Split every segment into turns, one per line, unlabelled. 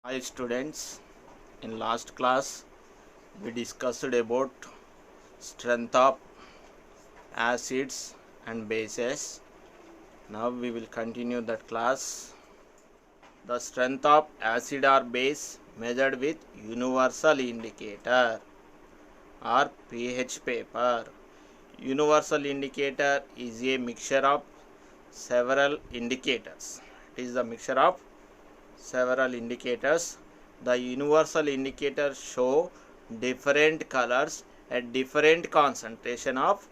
Hi students, in last class we discussed about strength of acids and bases. Now we will continue that class. The strength of acid or base measured with universal indicator or pH paper. Universal indicator is a mixture of several indicators. It is the mixture of several indicators. The universal indicators show different colors at different concentration of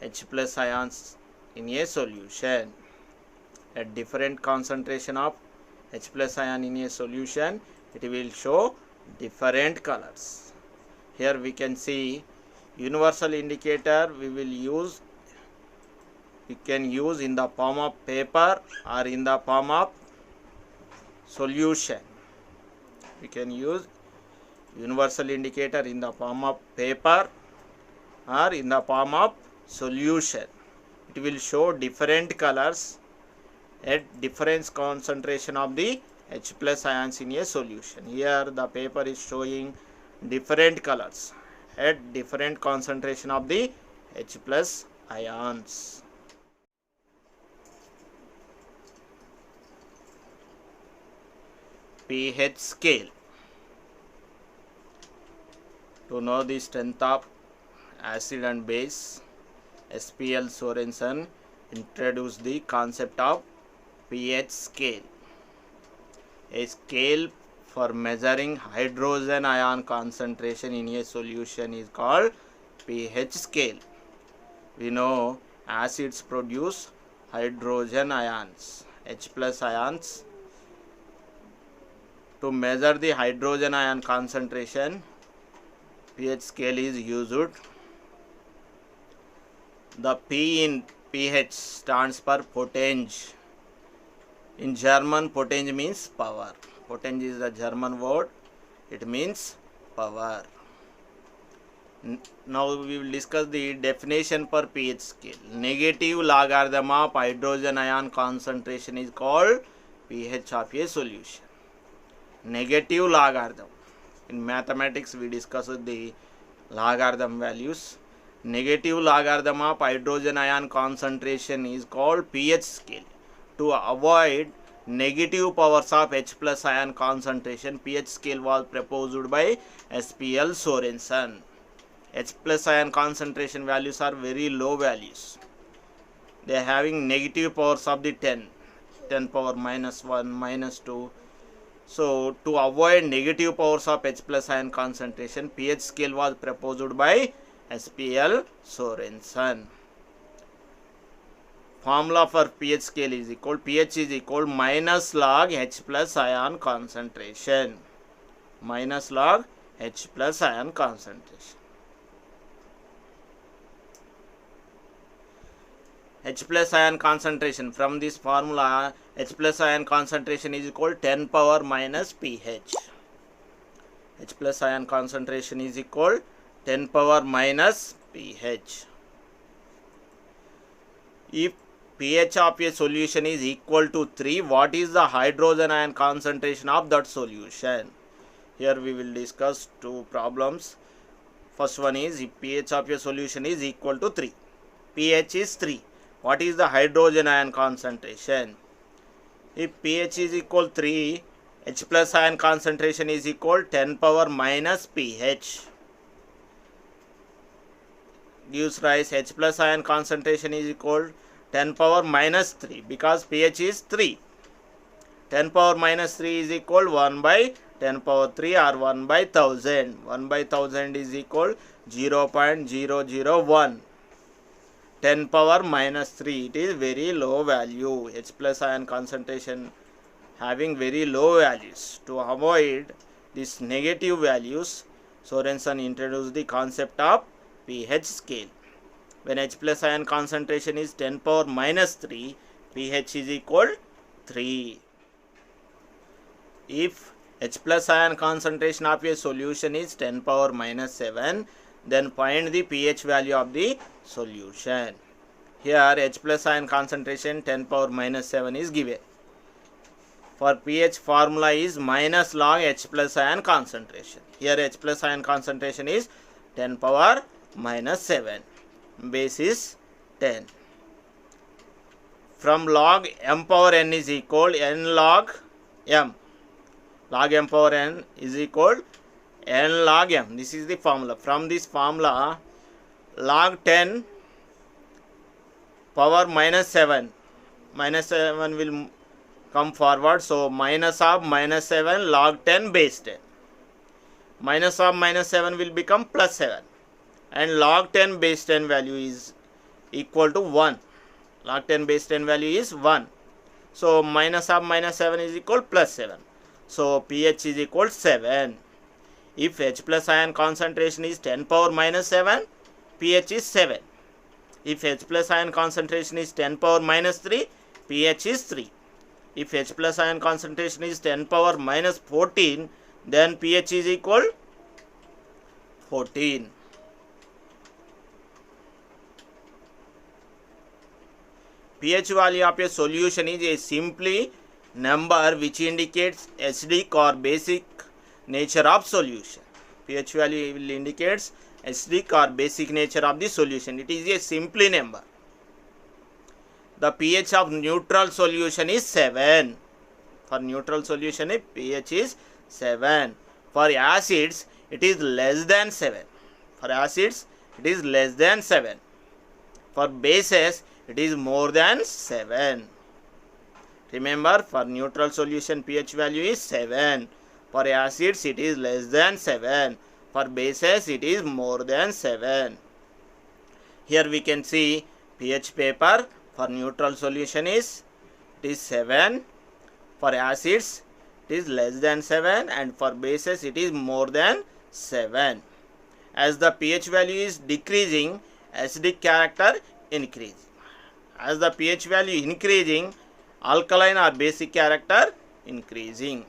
H plus ions in a solution. At different concentration of H plus ion in a solution, it will show different colors. Here we can see universal indicator we can use in the form of paper or in the form of solution. We can use universal indicator in the form of paper or in the form of solution. It will show different colors at different concentration of the H plus ions in a solution. Here the paper is showing different colors at different concentration of the H plus ions. pH scale. To know the strength of acid and base, S.P.L. Sorensen introduced the concept of pH scale. A scale for measuring hydrogen ion concentration in a solution is called pH scale. We know acids produce hydrogen ions, H plus ions. To measure the hydrogen ion concentration, pH scale is used. The P in pH stands for potenge. In German, potenge means power. Potenge is the German word. It means power. Now we will discuss the definition for pH scale. Negative logarithm of hydrogen ion concentration is called pH of a solution. Negative logarithm. In mathematics we discussed the logarithm values. Negative logarithm of hydrogen ion concentration is called pH scale. To avoid negative powers of H plus ion concentration, pH scale was proposed by S.P.L. Sorensen. H plus ion concentration values are very low values. They are having negative powers of the 10 power minus 1, minus 2. So, to avoid negative powers of H plus ion concentration, pH scale was proposed by S.P.L. Sorensen. Formula for pH scale is equal, pH is equal minus log H plus ion concentration. Minus log H plus ion concentration. H plus ion concentration, from this formula H plus ion concentration is equal 10 power minus pH. H plus ion concentration is equal 10 power minus pH. If pH of a solution is equal to 3, what is the hydrogen ion concentration of that solution? Here we will discuss two problems. First one is, if pH of a solution is equal to 3, pH is 3. What is the hydrogen ion concentration? If pH is equal 3, H plus ion concentration is equal 10 power minus pH. Gives rise H plus ion concentration is equal 10 power minus 3 because pH is 3. 10 power minus 3 is equal 1 by 10 power 3 or 1 by 1000. 1 by 1000 is equal 0.001. 10 power minus 3, it is very low value. H plus ion concentration having very low values. To avoid these negative values, Sorensen introduced the concept of pH scale. When H plus ion concentration is 10 power minus 3, pH is equal 3. If H plus ion concentration of a solution is 10 power minus 7, then find the pH value of the solution. Here H plus ion concentration 10 power minus 7 is given. For pH formula is minus log H plus ion concentration. Here H plus ion concentration is 10 power minus 7. Base is 10. From log m power n is equal n log m. Log m power n is equal n log m. This is the formula. From this formula, log 10 power minus 7. Minus 7 will come forward. So, minus of minus 7 log 10 base 10. Minus of minus 7 will become plus 7. And log 10 base 10 value is equal to 1. Log 10 base 10 value is 1. So, minus of minus 7 is equal plus 7. So, pH is equal 7. If H plus ion concentration is 10 power minus 7, pH is 7. If H plus ion concentration is 10 power minus 3, pH is 3. If H plus ion concentration is 10 power minus 14, then pH is equal 14. pH value of a solution is a simply number which indicates acidic or basic nature of solution. pH value will indicates acidic or basic nature of the solution. It is a simply number. The pH of neutral solution is 7. For neutral solution, pH is 7. For acids, it is less than 7. For acids, it is less than 7. For bases, it is more than 7. Remember, for neutral solution, pH value is 7. For acids, it is less than 7. For bases, it is more than 7. Here we can see pH paper. For neutral solution it is 7. For acids, it is less than 7. And for bases, it is more than 7. As the pH value is decreasing, acidic character increasing. As the pH value increasing, alkaline or basic character increasing.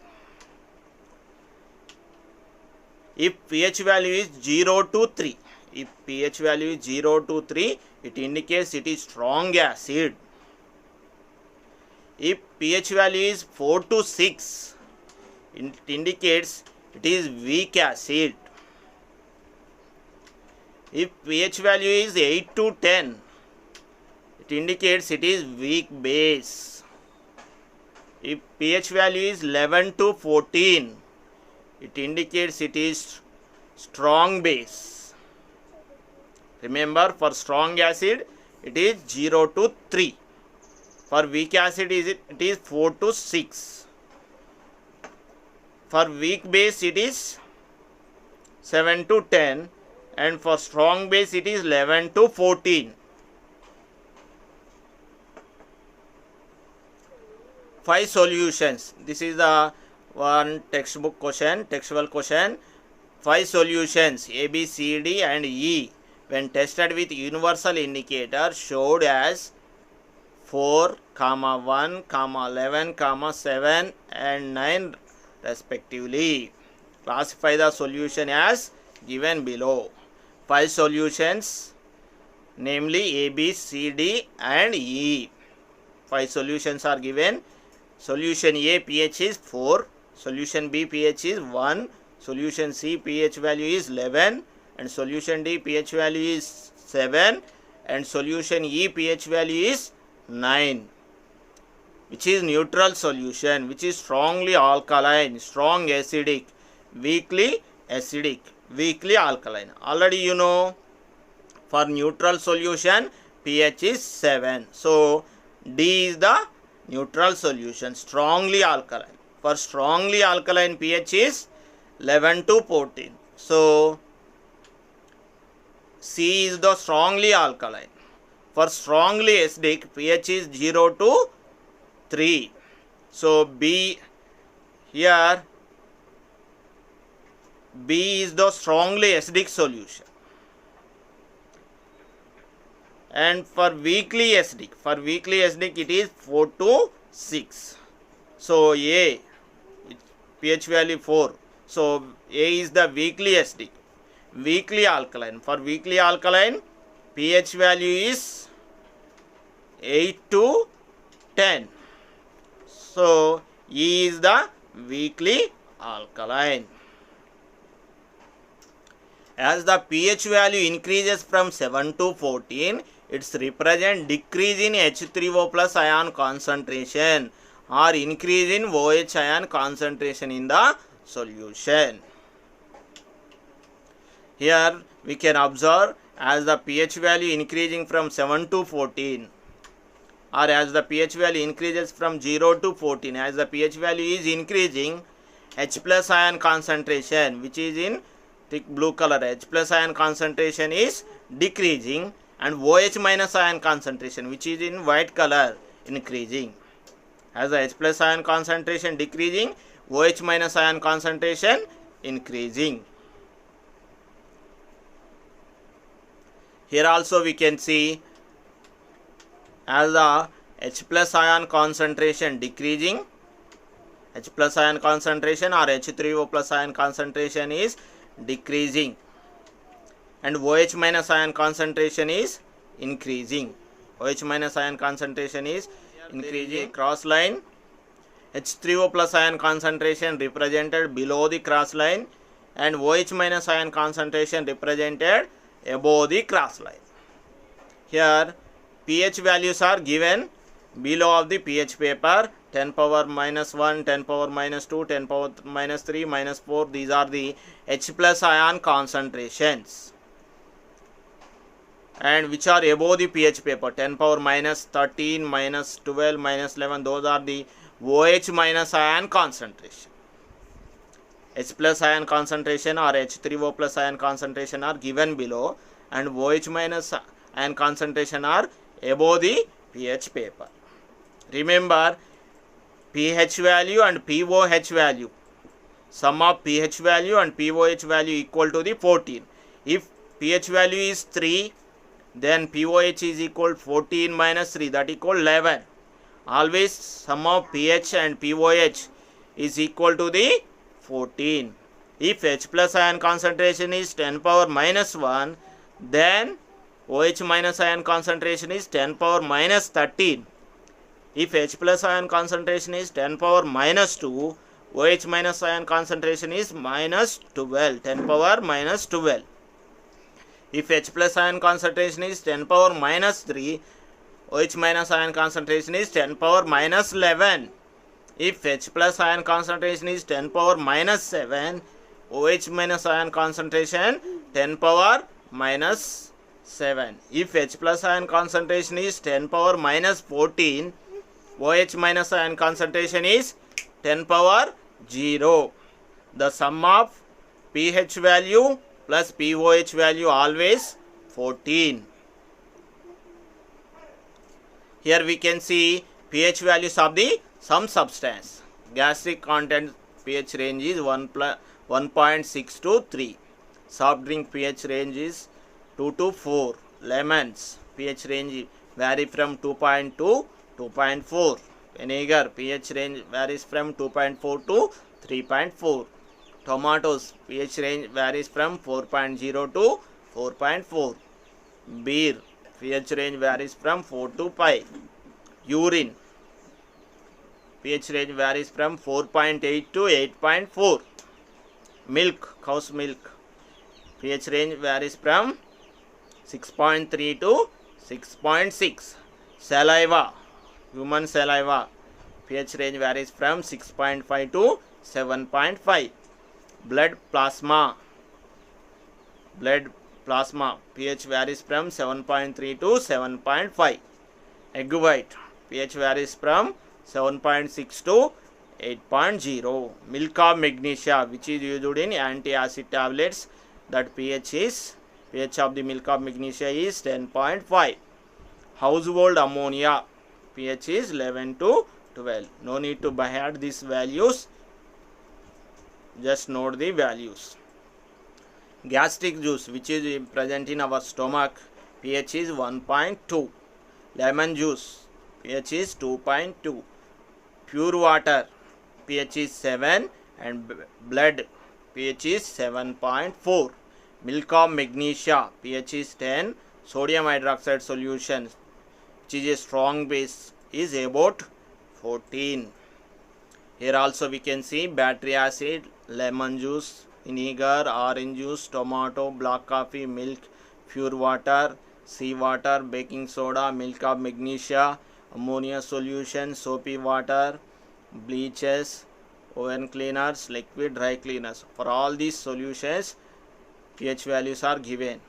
If pH value is 0 to 3, if pH value is 0 to 3, it indicates it is strong acid. If pH value is 4 to 6, it indicates it is weak acid. If pH value is 8 to 10, it indicates it is weak base. If pH value is 11 to 14, it indicates it is strong base. Remember, for strong acid, it is 0 to 3. For weak acid, it is 4 to 6. For weak base, it is 7 to 10. And for strong base, it is 11 to 14. 5 solutions. This is the one textbook question, textual question. 5 solutions A, B, C, D and E when tested with universal indicator showed as 4, 1, 11, 7 and 9 respectively. Classify the solution as given below. 5 solutions, namely A, B, C, D and E. 5 solutions are given. Solution A pH is 4, solution B pH is 1, solution C pH value is 11 and solution D pH value is 7 and solution E pH value is 9, which is neutral solution, which is strongly alkaline, strong acidic, weakly acidic, weakly alkaline. Already you know, for neutral solution pH is 7. So D is the neutral solution, strongly alkaline. For strongly alkaline pH is 11 to 14. So C is the strongly alkaline. For strongly acidic pH is 0 to 3. So B, here B is the strongly acidic solution. And for weakly acidic, it is 4 to 6. So A, pH value 4. So A is the weakly acidic, weakly alkaline. For weakly alkaline, pH value is 8 to 10. So E is the weakly alkaline. As the pH value increases from 7 to 14, it's represent decrease in H3O plus ion concentration or increase in OH ion concentration in the solution. Here we can observe as the pH value increasing from 7 to 14, or as the pH value increases from 0 to 14, as the pH value is increasing, H plus ion concentration, which is in thick blue color, H plus ion concentration is decreasing, and OH minus ion concentration, which is in white color, increasing. As the H plus ion concentration decreasing, OH minus ion concentration increasing. Here also we can see as the H plus ion concentration decreasing, H plus ion concentration or H3O plus ion concentration is decreasing, and OH minus ion concentration is increasing. OH minus ion concentration is increasing. Cross line, H3O plus ion concentration represented below the cross line, and OH minus ion concentration represented above the cross line. Here pH values are given below of the pH paper: 10 power minus 1, 10 power minus 2, 10 power minus 3, minus 4. These are the H plus ion concentrations, and which are above the pH paper: 10 power minus 13, minus 12, minus 11. Those are the OH minus ion concentration. H plus ion concentration or H3O plus ion concentration are given below, and OH minus ion concentration are above the pH paper. Remember, pH value and pOH value, sum of pH value and pOH value equal to the 14. If pH value is 3, then pOH is equal 14 minus 3, that equal 11. Always sum of pH and pOH is equal to the 14. If H plus ion concentration is 10 power minus 1, then OH minus ion concentration is 10 power minus 13. If H plus ion concentration is 10 power minus 2, OH minus ion concentration is minus 12, 10 power minus 12. If H plus ion concentration is 10 power minus 3, OH minus ion concentration is 10 power minus 11. If H plus ion concentration is 10 power minus 7, OH minus ion concentration 10 power minus 7. If H plus ion concentration is 10 power minus 14, OH minus ion concentration is 10 power 0. The sum of pH value plus pOH value always 14. Here we can see pH values of the some substance. Gastric content pH range is 1.6 to 3. Soft drink pH range is 2 to 4. Lemons pH range vary from 2.2 to 2.4. Vinegar pH range varies from 2.4 to 3.4. Tomatoes pH range varies from 4.0 to 4.4. Beer pH range varies from 4 to 5. Urine pH range varies from 4.8 to 8.4. Milk, cow's milk, pH range varies from 6.3 to 6.6. Saliva, human saliva, pH range varies from 6.5 to 7.5. Blood plasma, pH varies from 7.3 to 7.5. Egg white, pH varies from 7.6 to 8.0. Milk of magnesia, which is used in anti-acid tablets, that pH of the milk of magnesia is 10.5. Household ammonia, pH is 11 to 12. No need to by heart these values, just note the values. Gastric juice, which is present in our stomach, pH is 1.2. Lemon juice, pH is 2.2. Pure water, pH is 7, and blood pH is 7.4. Milk of magnesia, pH is 10. Sodium hydroxide solution, which is a strong base, is about 14. Here also we can see battery acid, lemon juice, vinegar, orange juice, tomato, black coffee, milk, pure water, sea water, baking soda, milk of magnesia, ammonia solution, soapy water, bleaches, oven cleaners, liquid dry cleaners. For all these solutions, pH values are given.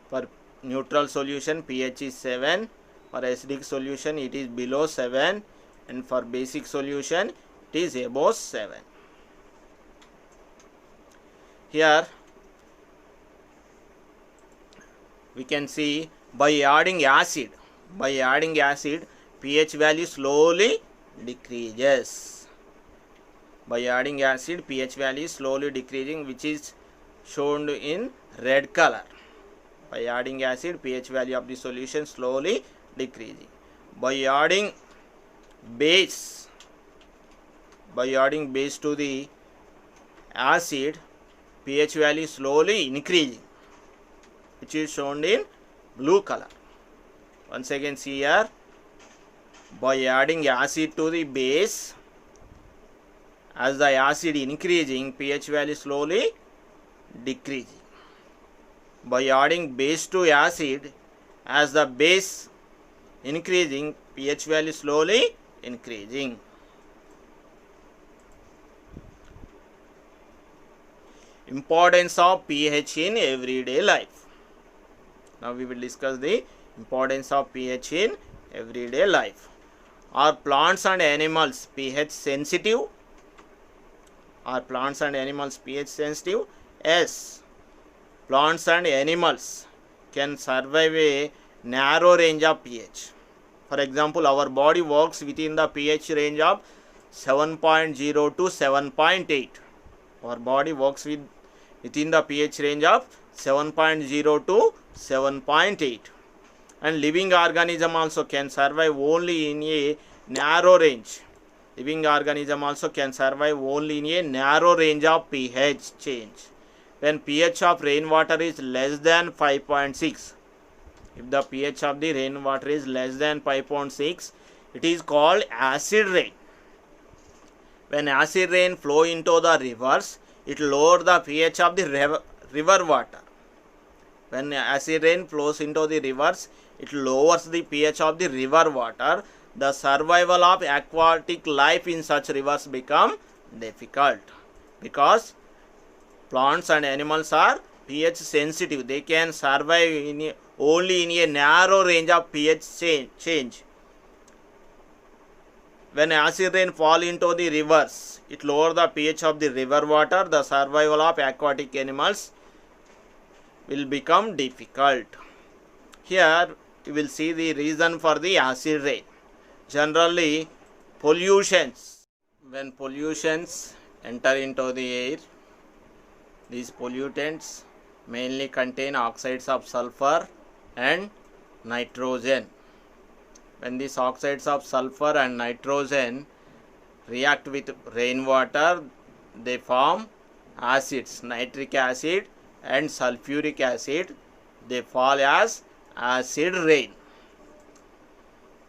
For neutral solution, pH is 7. For acidic solution, it is below 7. And for basic solution, it is above 7. Here we can see by adding acid, pH value slowly decreases. By adding acid, pH value is slowly decreasing, which is shown in red color. By adding acid, pH value of the solution slowly decreasing. By adding base to the acid, pH value slowly increasing, which is shown in blue color. Once again see here, by adding acid to the base, as the acid increasing, pH value slowly decreasing. By adding base to acid, as the base increasing, pH value slowly increasing. Importance of pH in everyday life. Now we will discuss the importance of pH in everyday life. Are plants and animals pH sensitive? Are plants and animals pH sensitive? Yes. Plants and animals can survive a narrow range of pH. For example, our body works within the pH range of 7.0 to 7.8. Our body works within the pH range of 7.0 to 7.8. And living organism also can survive only in a narrow range. Living organism also can survive only in a narrow range of pH change. When pH of rainwater is less than 5.6, if the pH of the rainwater is less than 5.6, it is called acid rain. When acid rain flow into the rivers, it lowers the pH of the river water. When acid rain flows into the rivers, it lowers the pH of the river water. The survival of aquatic life in such rivers become difficult, because plants and animals are pH sensitive. They can survive only in a narrow range of pH change. When acid rain fall into the rivers, it lowers the pH of the river water. The survival of aquatic animals will become difficult. Here you will see the reason for the acid rain. Generally, pollutions. When pollutions enter into the air, these pollutants mainly contain oxides of sulfur and nitrogen. When these oxides of sulfur and nitrogen react with rainwater, they form acids, nitric acid and sulfuric acid. They fall as acid rain.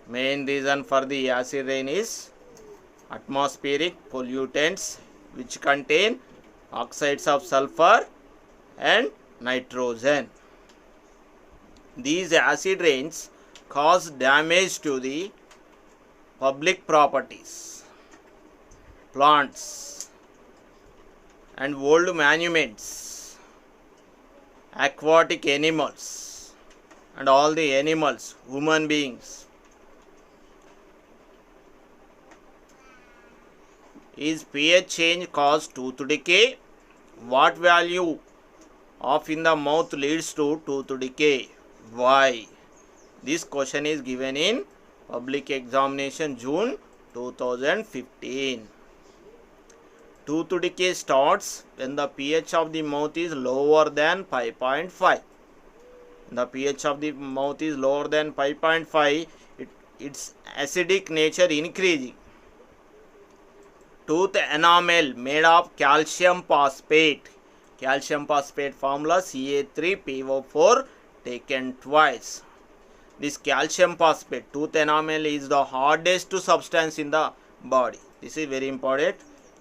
Main reason for the acid rain is atmospheric pollutants which contain oxides of sulfur and nitrogen. These acid rains cause damage to the public properties, plants and old monuments, aquatic animals and all the animals, human beings. Is pH change cause tooth decay? What value of in the mouth leads to tooth decay? Why? This question is given in public examination June 2015. Tooth decay starts when the pH of the mouth is lower than 5.5. The pH of the mouth is lower than 5.5. Its acidic nature increasing. Tooth enamel made of calcium phosphate. Calcium phosphate formula Ca3PO4 taken twice. This calcium phosphate, tooth enamel, is the hardest substance in the body. This is very important.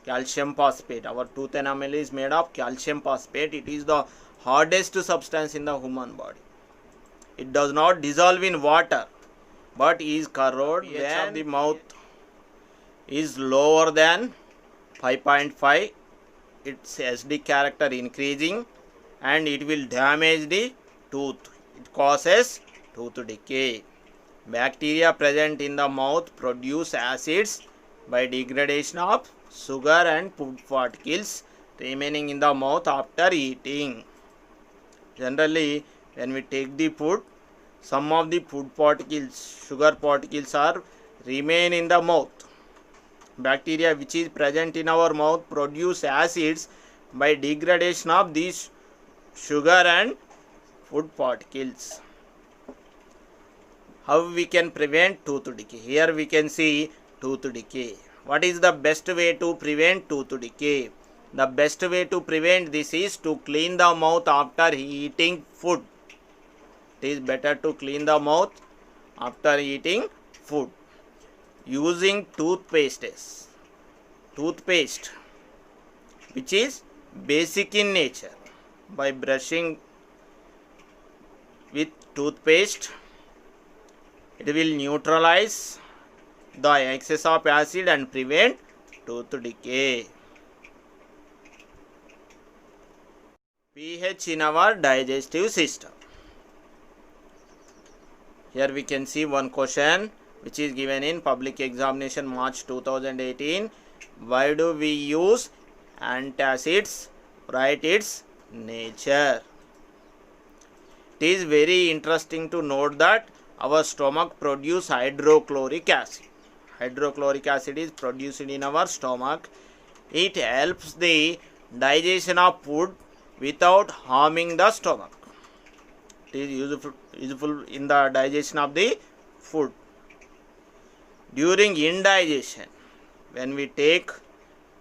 Calcium phosphate. Our tooth enamel is made of calcium phosphate. It is the hardest substance in the human body. It does not dissolve in water, but is corrode when the mouth is lower than 5.5. Its acidic character increasing and it will damage the tooth. It causes tooth decay. Bacteria present in the mouth produce acids by degradation of sugar and food particles remaining in the mouth after eating. Generally, when we take the food, some of the food particles, sugar particles remain in the mouth. Bacteria which is present in our mouth produce acids by degradation of these sugar and food particles. How we can prevent tooth decay? Here we can see tooth decay. What is the best way to prevent tooth decay? The best way to prevent this is to clean the mouth after eating food. It is better to clean the mouth after eating food. Using toothpaste which is basic in nature. By brushing with toothpaste, it will neutralize the excess of acid and prevent tooth decay. pH in our digestive system. Here we can see one question which is given in public examination March 2018. Why do we use antacids? Write its nature. It is very interesting to note that our stomach produces hydrochloric acid. Hydrochloric acid is produced in our stomach. It helps the digestion of food without harming the stomach. It is useful in the digestion of the food. During indigestion, when we take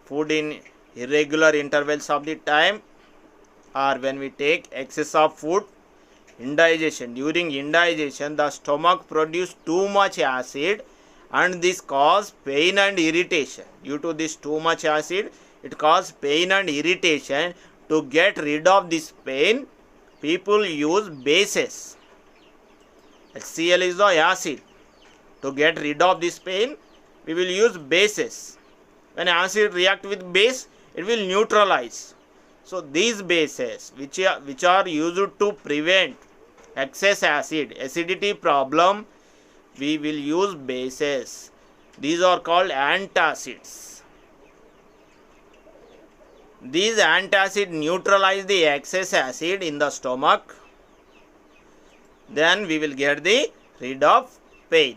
food in irregular intervals of the time, or when we take excess of food, during indigestion the stomach produces too much acid and this causes pain and irritation. Due to this too much acid, it causes pain and irritation. To get rid of this pain, people use bases. HCl is the acid. To get rid of this pain, we will use bases. When acid react with base, it will neutralize. So these bases which are used to prevent excess acidity problem, we will use bases. These are called antacids. These antacids neutralize the excess acid in the stomach. Then we will get the rid of pain.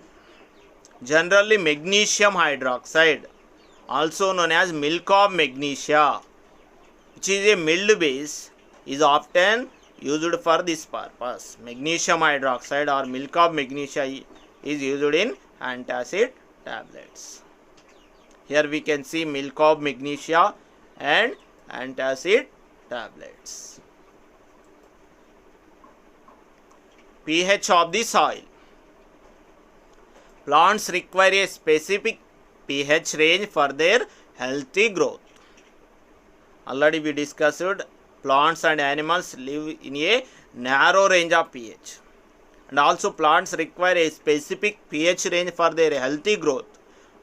Generally, magnesium hydroxide, also known as milk of magnesia, which is a mild base, is often used for this purpose. Magnesium hydroxide or milk of magnesia is used in antacid tablets. Here we can see milk of magnesia and antacid tablets. pH of the soil. Plants require a specific pH range for their healthy growth. Already we discussed plants and animals live in a narrow range of pH. And also plants require a specific pH range for their healthy growth.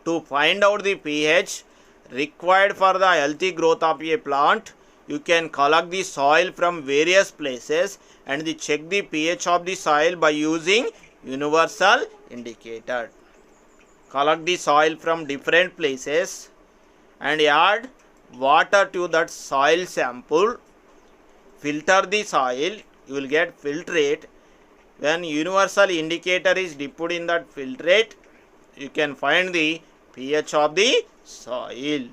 To find out the pH required for the healthy growth of a plant, you can collect the soil from various places and check the pH of the soil by using universal indicator. Collect the soil from different places and add water to that soil sample. Filter the soil, you will get filtrate. When universal indicator is dipped in that filtrate, you can find the pH of the soil.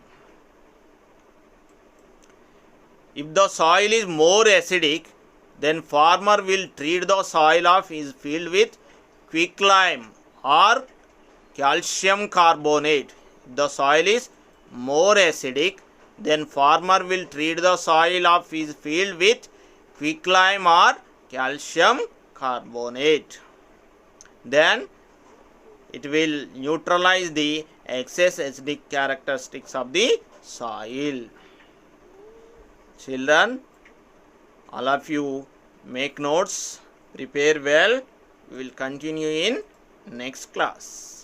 If the soil is more acidic, then farmer will treat the soil of his field with quicklime or calcium carbonate. If the soil is more acidic, then farmer will treat the soil of his field with quicklime or calcium carbonate. Then it will neutralize the excess acidic characteristics of the soil. Children, all of you make notes, prepare well. We will continue in next class.